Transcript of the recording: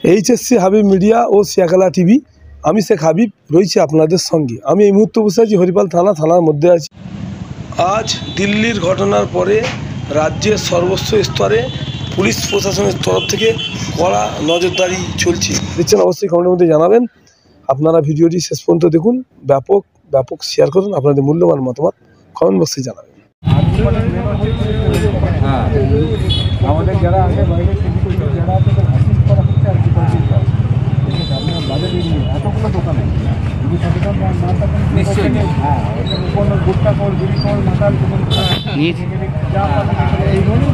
HSC Habib media ও Shiakhala TV. আমি শেখ হাবিব রয়েছি আপনাদের সঙ্গে। আমি এই মুহূর্তে বসে আছি হরিপাল থানার মধ্যে আছি। আজ দিল্লির ঘটনার পরে রাজ্যের সর্বোচ্চ স্তরে পুলিশ প্রশাসনের তরফ থেকে কড়া নজরদারি চলছে। দেখছেন, অবশ্যই কমেন্টের মধ্যে জানাবেন। আপনারা ভিডিওটি শেষ পর্যন্ত দেখুন, ব্যাপক শেয়ার করুন, আপনাদের মূল্যবান মতামত কমেন্ট বক্সে জানাবেন। আমাদের যারা আগে বাইরে যারা আছে করা হচ্ছে আর কি বাজারে এতগুলো দোকান আছে, যদি সচেতন না থাকেন নিশ্চয়ই হ্যাঁ কোনো গুটকা কল বিড়ি কল মাতাল যা এই ধরনের